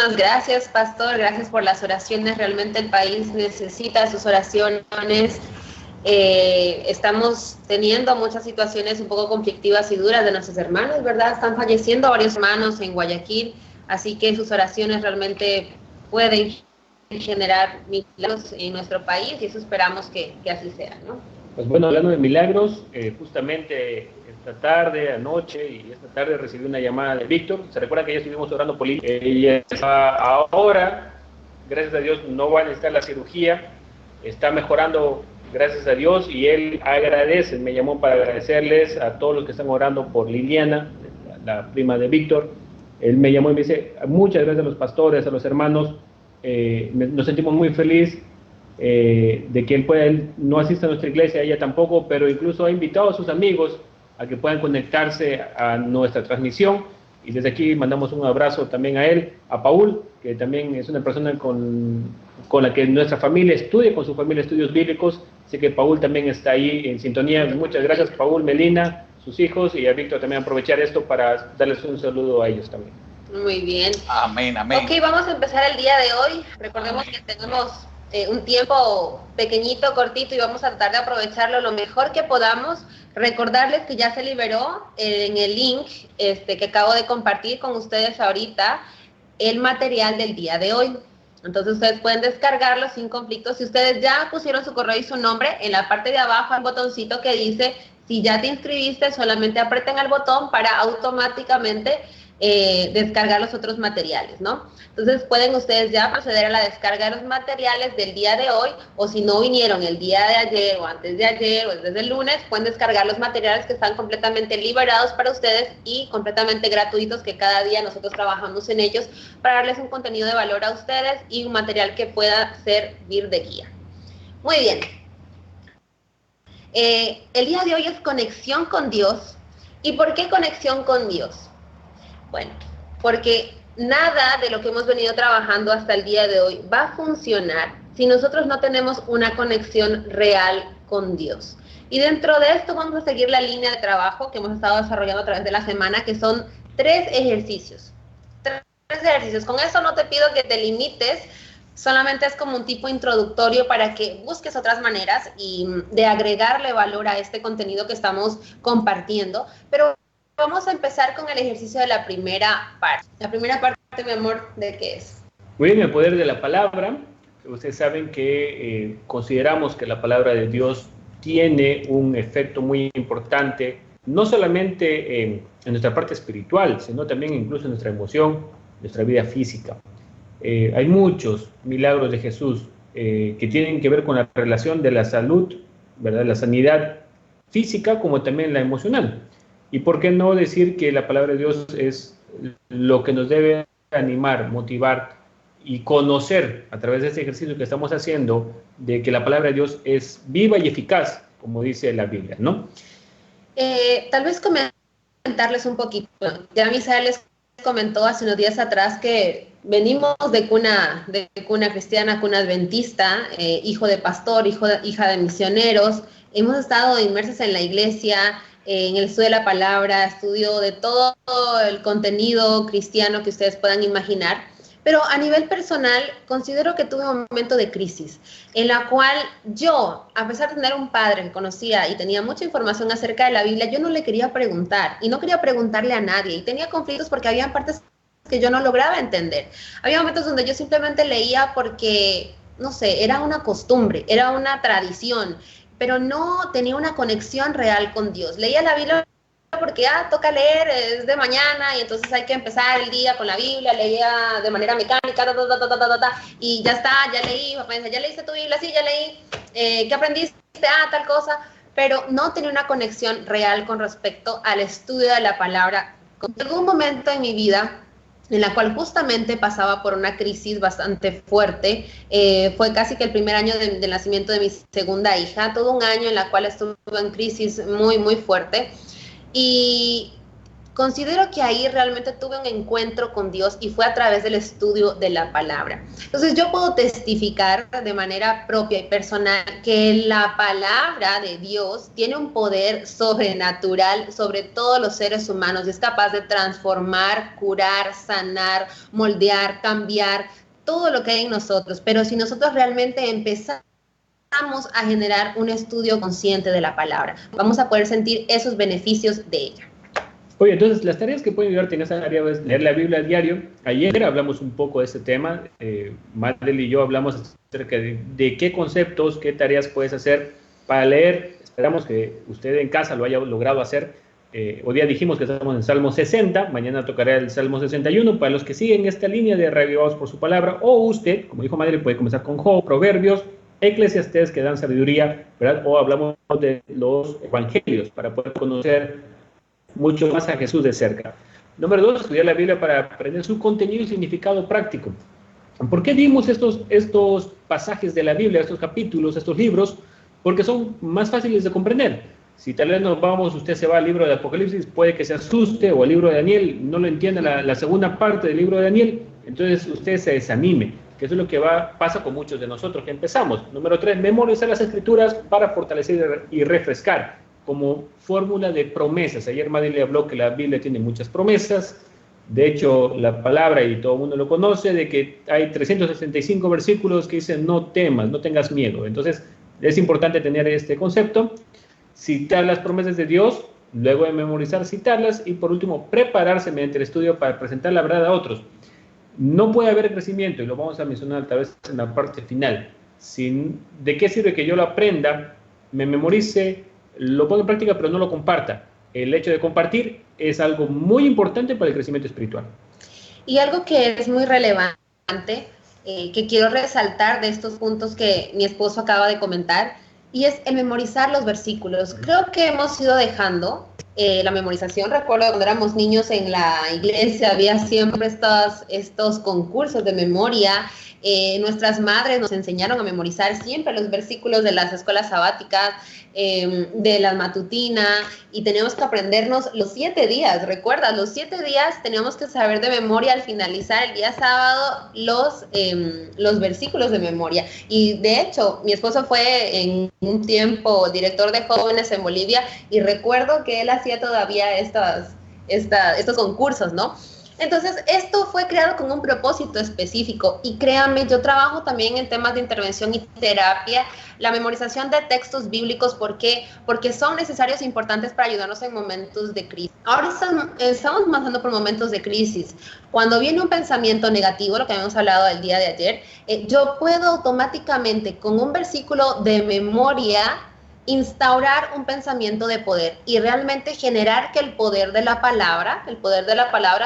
Muchísimas gracias, pastor. Gracias por las oraciones. Realmente el país necesita sus oraciones. Estamos teniendo muchas situaciones un poco conflictivas y duras de nuestros hermanos, ¿verdad? Están falleciendo varios hermanos en Guayaquil, así que sus oraciones realmente pueden generar milagros en nuestro país y eso esperamos que así sea, ¿no? Pues bueno, hablando de milagros, justamente esta tarde, anoche y esta tarde recibí una llamada de Víctor. Se recuerda que ya estuvimos orando por él. Ella ahora, gracias a Dios, no va a necesitar la cirugía, está mejorando, gracias a Dios, y él agradece, me llamó para agradecerles a todos los que están orando por Liliana, la prima de Víctor. Él me llamó y me dice, muchas gracias a los pastores, a los hermanos, nos sentimos muy felices de que él no asista a nuestra iglesia, ella tampoco, pero incluso ha invitado a sus amigos a que puedan conectarse a nuestra transmisión, y desde aquí mandamos un abrazo también a él, a Paul, que también es una persona con la que nuestra familia estudia, con su familia estudios bíblicos. Sé que Paul también está ahí en sintonía. Muchas gracias, Paul, Melina, sus hijos, y a Víctor también aprovechar esto para darles un saludo a ellos también. Muy bien. Amén, amén. Ok, vamos a empezar el día de hoy. Recordemos que tenemos un tiempo pequeñito, cortito, y vamos a tratar de aprovecharlo lo mejor que podamos. Recordarles que ya se liberó en el link que acabo de compartir con ustedes ahorita el material del día de hoy. Entonces ustedes pueden descargarlo sin conflicto. Si ustedes ya pusieron su correo y su nombre, en la parte de abajo hay un botoncito que dice, si ya te inscribiste, solamente aprieten el botón para automáticamente descargar los otros materiales, ¿no? Entonces pueden ustedes ya proceder a la descarga de los materiales del día de hoy, o si no vinieron el día de ayer o antes de ayer o desde el lunes, pueden descargar los materiales que están completamente liberados para ustedes y completamente gratuitos, que cada día nosotros trabajamos en ellos para darles un contenido de valor a ustedes y un material que pueda servir de guía. Muy bien. El día de hoy es conexión con Dios. ¿Y por qué conexión con Dios? Bueno, porque nada de lo que hemos venido trabajando hasta el día de hoy va a funcionar si nosotros no tenemos una conexión real con Dios. Y dentro de esto vamos a seguir la línea de trabajo que hemos estado desarrollando a través de la semana, que son 3 ejercicios. 3 ejercicios. Con eso no te pido que te limites, solamente es como un tipo introductorio para que busques otras maneras y de agregarle valor a este contenido que estamos compartiendo. Pero vamos a empezar con el ejercicio de la primera parte. La primera parte, mi amor, ¿de qué es? Muy bien, el poder de la palabra. Ustedes saben que consideramos que la palabra de Dios tiene un efecto muy importante, no solamente en nuestra parte espiritual, sino también incluso en nuestra emoción, nuestra vida física. Hay muchos milagros de Jesús que tienen que ver con la relación de la salud, ¿verdad? La sanidad física como también la emocional. Y por qué no decir que la palabra de Dios es lo que nos debe animar, motivar y conocer a través de este ejercicio que estamos haciendo, de que la palabra de Dios es viva y eficaz, como dice la Biblia, ¿no? Tal vez comentarles un poquito. Ya Misael les comentó hace unos días atrás que venimos de cuna cristiana, cuna adventista, hijo de pastor, hija de misioneros. Hemos estado inmersos en la iglesia, en el estudio de la palabra, estudio de todo el contenido cristiano que ustedes puedan imaginar. Pero a nivel personal, considero que tuve un momento de crisis, en la cual yo, a pesar de tener un padre que conocía y tenía mucha información acerca de la Biblia, yo no le quería preguntar, y no quería preguntarle a nadie, y tenía conflictos porque había partes que yo no lograba entender. Había momentos donde yo simplemente leía porque, no sé, era una costumbre, era una tradición, pero no tenía una conexión real con Dios. Leía la Biblia porque toca leer, es de mañana y entonces hay que empezar el día con la Biblia, leía de manera mecánica, y ya está, ya leí, papá me dice, ¿ya leíste tu Biblia? Sí, ya leí, ¿qué aprendiste? Tal cosa, pero no tenía una conexión real con respecto al estudio de la palabra. En algún momento en mi vida en la cual justamente pasaba por una crisis bastante fuerte, fue casi que el primer año del nacimiento de mi segunda hija, todo un año en la cual estuve en crisis muy, muy fuerte, y considero que ahí realmente tuve un encuentro con Dios y fue a través del estudio de la palabra. Entonces yo puedo testificar de manera propia y personal que la palabra de Dios tiene un poder sobrenatural sobre todos los seres humanos y es capaz de transformar, curar, sanar, moldear, cambiar todo lo que hay en nosotros. Pero si nosotros realmente empezamos a generar un estudio consciente de la palabra, vamos a poder sentir esos beneficios de ella. Oye, entonces las tareas que pueden ayudarte en esa área es leer la Biblia a diario. Ayer hablamos un poco de este tema, Madeleine y yo hablamos acerca de qué conceptos, qué tareas puedes hacer para leer. Esperamos que usted en casa lo haya logrado hacer. Hoy día dijimos que estamos en Salmo 60, mañana tocará el Salmo 61. Para los que siguen esta línea de Reavivados por su palabra, o usted, como dijo Madeleine, puede comenzar con Job, Proverbios, Eclesiastés, que dan sabiduría, ¿verdad? O hablamos de los evangelios para poder conocer mucho más a Jesús de cerca. Número 2, estudiar la Biblia para aprender su contenido y significado práctico. ¿Por qué dimos estos pasajes de la Biblia, estos capítulos, estos libros? Porque son más fáciles de comprender. Si tal vez usted se va al libro de Apocalipsis, puede que se asuste, o al libro de Daniel, no lo entienda la segunda parte del libro de Daniel, entonces usted se desanime, que eso es lo que pasa con muchos de nosotros que empezamos. Número 3, memorizar las escrituras para fortalecer y refrescar, como fórmula de promesas. Ayer Madeleine le habló que la Biblia tiene muchas promesas. De hecho, la palabra, y todo el mundo lo conoce, de que hay 365 versículos que dicen no temas, no tengas miedo. Entonces, es importante tener este concepto, citar las promesas de Dios, luego de memorizar, citarlas, y por último, prepararse mediante el estudio para presentar la verdad a otros. No puede haber crecimiento, y lo vamos a mencionar tal vez en la parte final. ¿De qué sirve que yo lo aprenda, me memorice, lo ponga en práctica, pero no lo comparta? El hecho de compartir es algo muy importante para el crecimiento espiritual. Y algo que es muy relevante, que quiero resaltar de estos puntos que mi esposo acaba de comentar, y es el memorizar los versículos. Creo que hemos ido dejando la memorización. Recuerdo cuando éramos niños en la iglesia, había siempre estos concursos de memoria. Nuestras madres nos enseñaron a memorizar siempre los versículos de las escuelas sabáticas, de las matutinas, y teníamos que aprendernos los 7 días. ¿Recuerdas? Los 7 días teníamos que saber de memoria al finalizar el día sábado los versículos de memoria. Y de hecho, mi esposo fue en un tiempo director de jóvenes en Bolivia, y recuerdo que él hacía todavía estos concursos, ¿no? Entonces, esto fue creado con un propósito específico, y créanme, yo trabajo también en temas de intervención y terapia, la memorización de textos bíblicos. ¿Por qué? Porque son necesarios e importantes para ayudarnos en momentos de crisis. Ahora estamos pasando por momentos de crisis. Cuando viene un pensamiento negativo, lo que habíamos hablado el día de ayer, yo puedo automáticamente, con un versículo de memoria, instaurar un pensamiento de poder y realmente generar que el poder de la palabra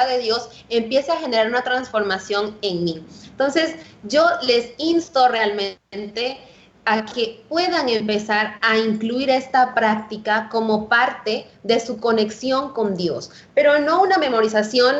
de Dios empiece a generar una transformación en mí. Entonces, yo les insto realmente a que puedan empezar a incluir esta práctica como parte de su conexión con Dios, pero no una memorización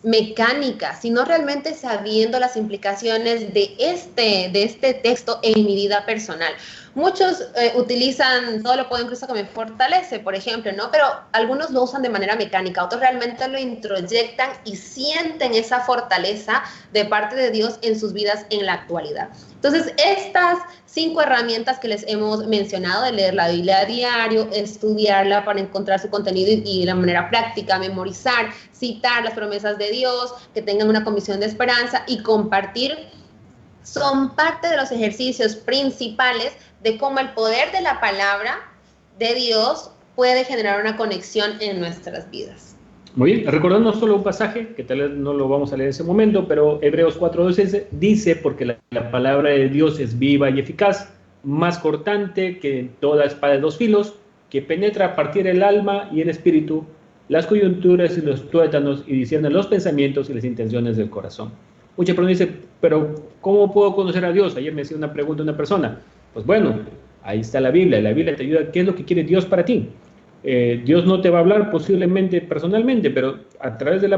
mecánica, sino realmente sabiendo las implicaciones de este texto en mi vida personal. Muchos utilizan todo lo puedo en Cristo que me fortalece, por ejemplo, ¿no? Pero algunos lo usan de manera mecánica, otros realmente lo introyectan y sienten esa fortaleza de parte de Dios en sus vidas en la actualidad. Entonces, estas 5 herramientas que les hemos mencionado, de leer la Biblia a diario, estudiarla para encontrar su contenido y de la manera práctica, memorizar, citar las promesas de Dios, que tengan una convicción de esperanza y compartir, son parte de los ejercicios principales de cómo el poder de la palabra de Dios puede generar una conexión en nuestras vidas. Muy bien, recordando solo un pasaje, que tal vez no lo vamos a leer en ese momento, pero Hebreos 4:12 dice, porque la palabra de Dios es viva y eficaz, más cortante que toda espada de 2 filos, que penetra a partir el alma y el espíritu, las coyunturas y los tuétanos, y discierne los pensamientos y las intenciones del corazón. Mucha persona dice, pero ¿cómo puedo conocer a Dios? Ayer me hacía una pregunta una persona. Pues bueno, ahí está la Biblia te ayuda. ¿Qué es lo que quiere Dios para ti? Dios no te va a hablar posiblemente personalmente, pero a través de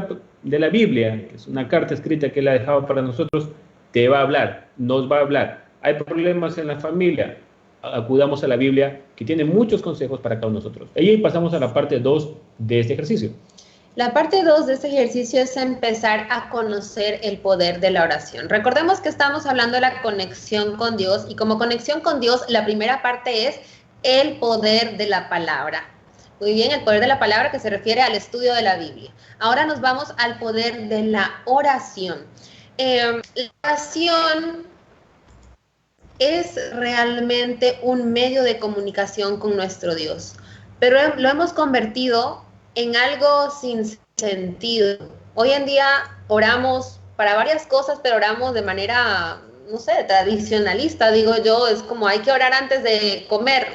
la Biblia, que es una carta escrita que Él ha dejado para nosotros, te va a hablar, nos va a hablar. Hay problemas en la familia, acudamos a la Biblia, que tiene muchos consejos para cada uno de nosotros. Y ahí pasamos a la parte 2, de este ejercicio? La parte 2 de este ejercicio es empezar a conocer el poder de la oración. Recordemos que estamos hablando de la conexión con Dios, y como conexión con Dios, la primera parte es el poder de la palabra. Muy bien, el poder de la palabra, que se refiere al estudio de la Biblia. Ahora nos vamos al poder de la oración. La oración es realmente un medio de comunicación con nuestro Dios, pero lo hemos convertido en algo sin sentido. Hoy en día oramos para varias cosas, pero oramos de manera, no sé, tradicionalista, digo yo. Es como hay que orar antes de comer.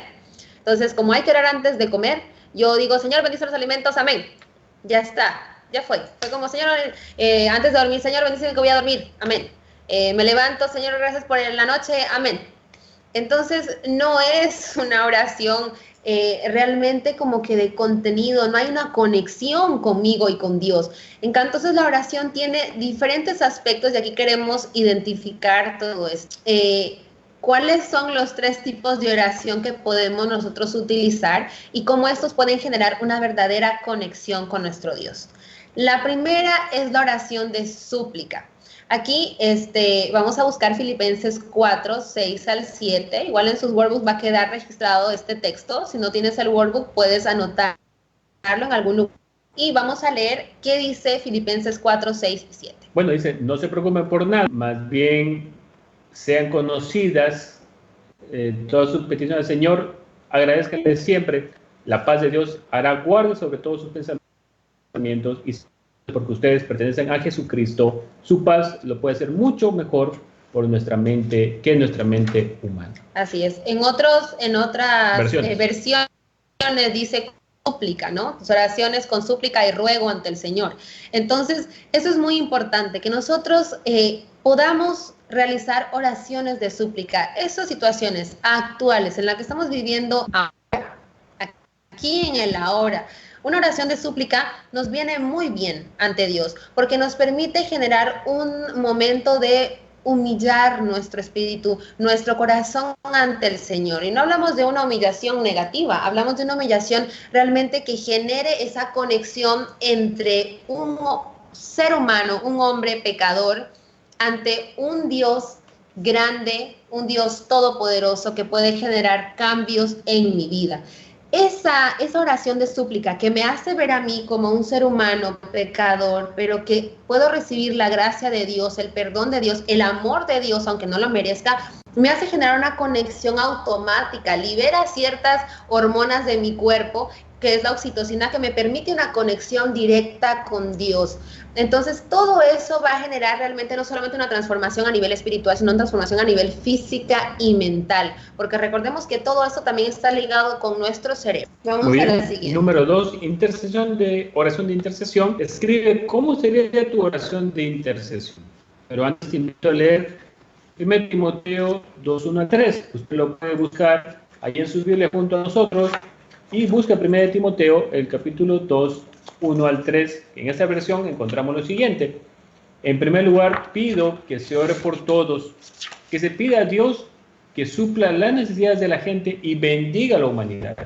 Entonces, como hay que orar antes de comer, yo digo, Señor, bendice los alimentos, amén. Ya está, ya fue. Fue como, Señor, antes de dormir, Señor, bendice que voy a dormir, amén. Me levanto, Señor, gracias por la noche, amén. Entonces, no es una oración realmente como que de contenido, no hay una conexión conmigo y con Dios. Entonces, la oración tiene diferentes aspectos y aquí queremos identificar todo esto. ¿Cuáles son los 3 tipos de oración que podemos nosotros utilizar y cómo estos pueden generar una verdadera conexión con nuestro Dios? La primera es la oración de súplica. Aquí vamos a buscar Filipenses 4, 6 al 7. Igual en sus workbooks va a quedar registrado este texto. Si no tienes el workbook, puedes anotarlo en algún lugar. Y vamos a leer qué dice Filipenses 4, 6 y 7. Bueno, dice, no se preocupen por nada, más bien sean conocidas todas sus peticiones al Señor, agradezcanle siempre. La paz de Dios hará guardia sobre todos sus pensamientos, y porque ustedes pertenecen a Jesucristo, su paz lo puede hacer mucho mejor por nuestra mente que nuestra mente humana. Así es. En otras versiones dice súplica, ¿no? Tus oraciones con súplica y ruego ante el Señor. Entonces, eso es muy importante, que nosotros podamos realizar oraciones de súplica. Esas situaciones actuales en las que estamos viviendo ahora, aquí en el ahora, una oración de súplica nos viene muy bien ante Dios, porque nos permite generar un momento de humillar nuestro espíritu, nuestro corazón ante el Señor. Y no hablamos de una humillación negativa, hablamos de una humillación realmente que genere esa conexión entre un ser humano, un hombre pecador, ante un Dios grande, un Dios todopoderoso que puede generar cambios en mi vida. Esa oración de súplica que me hace ver a mí como un ser humano pecador, pero que puedo recibir la gracia de Dios, el perdón de Dios, el amor de Dios, aunque no lo merezca, me hace generar una conexión automática, libera ciertas hormonas de mi cuerpo, que es la oxitocina, que me permite una conexión directa con Dios. Entonces, todo eso va a generar realmente no solamente una transformación a nivel espiritual, sino una transformación a nivel física y mental, porque recordemos que todo eso también está ligado con nuestro cerebro. Vamos a la siguiente. Número 2, oración de intercesión. Escribe cómo sería tu oración de intercesión. Pero antes te invito a leer 1 Timoteo 2, 1 a 3. Usted lo puede buscar ahí en sus Biblias junto a nosotros y busca 1 Timoteo, el capítulo 2, 1 al 3. En esta versión encontramos lo siguiente. En primer lugar, pido que se ore por todos, que se pida a Dios que supla las necesidades de la gente y bendiga a la humanidad.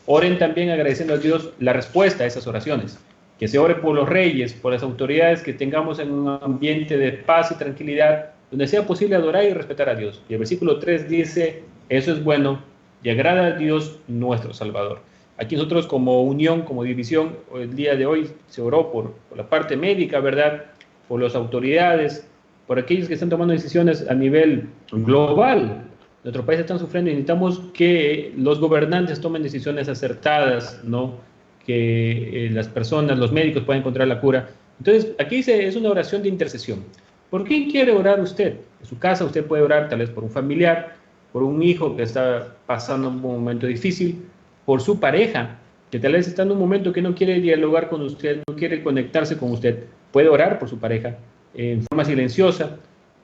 Oren también agradeciendo a Dios la respuesta a esas oraciones. Que se ore por los reyes, por las autoridades, que tengamos en un ambiente de paz y tranquilidad, donde sea posible adorar y respetar a Dios. Y el versículo 3 dice, eso es bueno y agrada a Dios nuestro Salvador. Aquí nosotros como unión, como división, el día de hoy se oró por la parte médica, ¿verdad? Por las autoridades, por aquellos que están tomando decisiones a nivel global. Nuestros países están sufriendo y necesitamos que los gobernantes tomen decisiones acertadas, ¿no? Que las personas, los médicos puedan encontrar la cura. Entonces, aquí dice, es una oración de intercesión. ¿Por quién quiere orar usted? En su casa usted puede orar tal vez por un familiar, por un hijo que está pasando un momento difícil, por su pareja, que tal vez está en un momento que no quiere dialogar con usted, no quiere conectarse con usted. Puede orar por su pareja en forma silenciosa.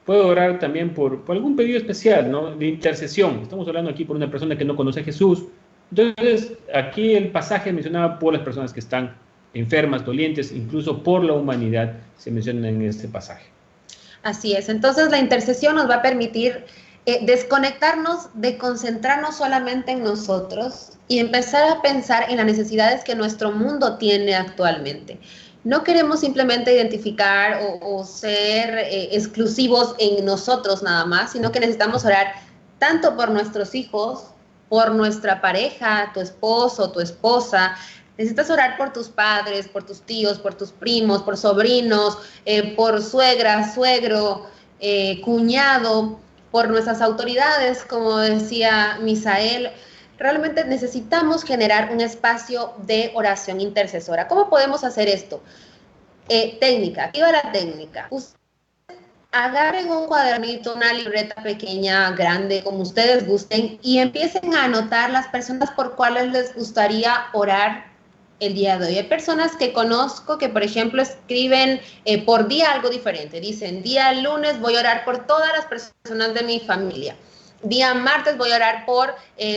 Puede orar también por algún pedido especial, ¿no? De intercesión. Estamos hablando aquí por una persona que no conoce a Jesús. Entonces, aquí el pasaje mencionaba por las personas que están enfermas, dolientes, incluso por la humanidad, se menciona en este pasaje. Así es. Entonces, la intercesión nos va a permitir desconectarnos de concentrarnos solamente en nosotros y empezar a pensar en las necesidades que nuestro mundo tiene actualmente. No queremos simplemente identificar o ser exclusivos en nosotros nada más, sino que necesitamos orar tanto por nuestros hijos, por nuestra pareja, tu esposo, tu esposa. Necesitas orar por tus padres, por tus tíos, por tus primos, por sobrinos, por suegra, suegro, cuñado, por nuestras autoridades, como decía Misael. Realmente necesitamos generar un espacio de oración intercesora. ¿Cómo podemos hacer esto? Técnica, aquí va la técnica. Ustedes agarren un cuadernito, una libreta pequeña, grande, como ustedes gusten, y empiecen a anotar las personas por cuales les gustaría orar el día de hoy. Hay personas que conozco que, por ejemplo, escriben por día algo diferente. Dicen, día lunes voy a orar por todas las personas de mi familia. Día martes voy a orar por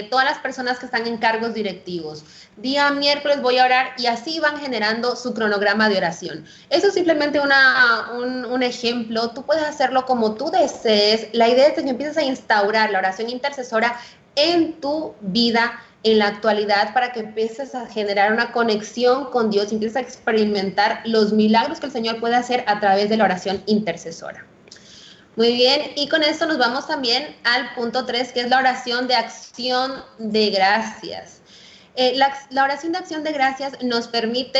todas las personas que están en cargos directivos. Día miércoles voy a orar, y así van generando su cronograma de oración. Eso es simplemente un ejemplo. Tú puedes hacerlo como tú desees. La idea es que empieces a instaurar la oración intercesora en tu vida en la actualidad, para que empieces a generar una conexión con Dios y empieces a experimentar los milagros que el Señor puede hacer a través de la oración intercesora. Muy bien, y con esto nos vamos también al punto 3, que es la oración de acción de gracias. La oración de acción de gracias nos permite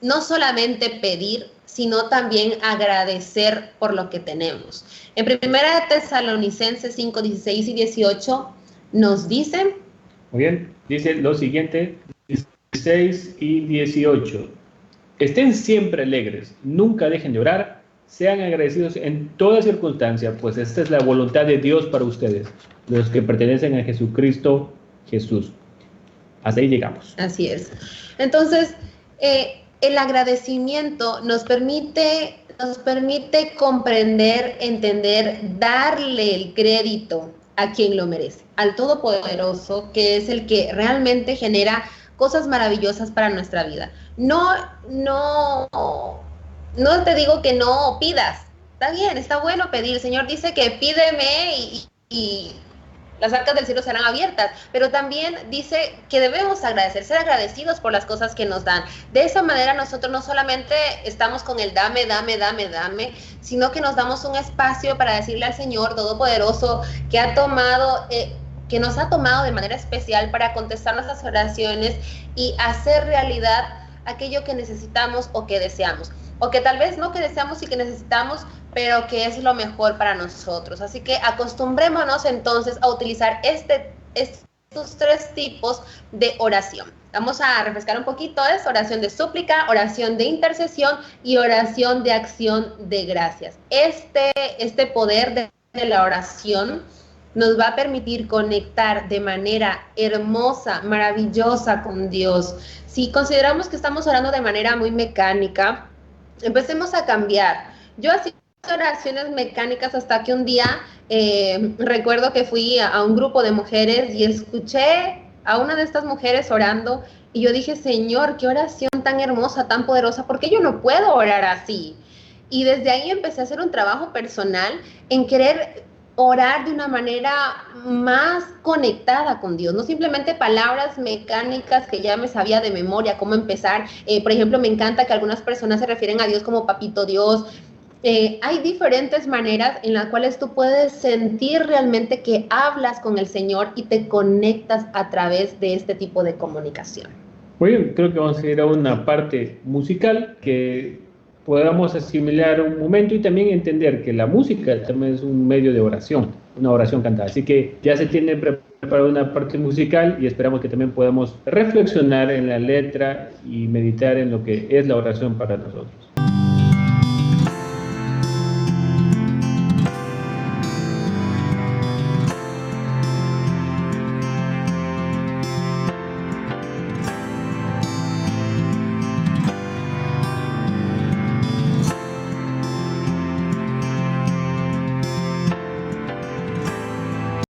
no solamente pedir, sino también agradecer por lo que tenemos. En 1 Tesalonicenses 5, 16 y 18 nos dice... Muy bien, dice lo siguiente, 16 y 18. Estén siempre alegres, nunca dejen de orar, sean agradecidos en toda circunstancia, pues esta es la voluntad de Dios para ustedes, los que pertenecen a Jesucristo Jesús. Hasta ahí llegamos. Así es. Entonces, el agradecimiento nos permite comprender, entender, darle el crédito a quien lo merece, al Todopoderoso, que es el que realmente genera cosas maravillosas para nuestra vida. No te digo que no pidas. Está bien, está bueno pedir. El Señor dice que pídeme y las arcas del cielo serán abiertas, pero también dice que debemos agradecer, ser agradecidos por las cosas que nos dan. De esa manera nosotros no solamente estamos con el dame, sino que nos damos un espacio para decirle al Señor Todopoderoso que nos ha tomado de manera especial para contestar nuestras oraciones y hacer realidad aquello que necesitamos o que deseamos. O que tal vez no que deseamos y que necesitamos, pero que es lo mejor para nosotros. Así que acostumbrémonos entonces a utilizar estos 3 tipos de oración. Vamos a refrescar un poquito eso: oración de súplica, oración de intercesión y oración de acción de gracias. Este poder de la oración nos va a permitir conectar de manera hermosa, maravillosa con Dios. Si consideramos que estamos orando de manera muy mecánica, empecemos a cambiar. Yo hacía oraciones mecánicas hasta que un día recuerdo que fui a un grupo de mujeres y escuché a una de estas mujeres orando y yo dije, Señor, qué oración tan hermosa, tan poderosa, ¿por qué yo no puedo orar así? Y desde ahí empecé a hacer un trabajo personal en querer orar de una manera más conectada con Dios, no simplemente palabras mecánicas que ya me sabía de memoria, cómo empezar. Por ejemplo, me encanta que algunas personas se refieren a Dios como Papito Dios. Hay diferentes maneras en las cuales tú puedes sentir realmente que hablas con el Señor y te conectas a través de este tipo de comunicación. Muy bien, creo que vamos a ir a una parte musical que podamos asimilar un momento y también entender que la música también es un medio de oración, una oración cantada. Así que ya se tiene preparada una parte musical y esperamos que también podamos reflexionar en la letra y meditar en lo que es la oración para nosotros.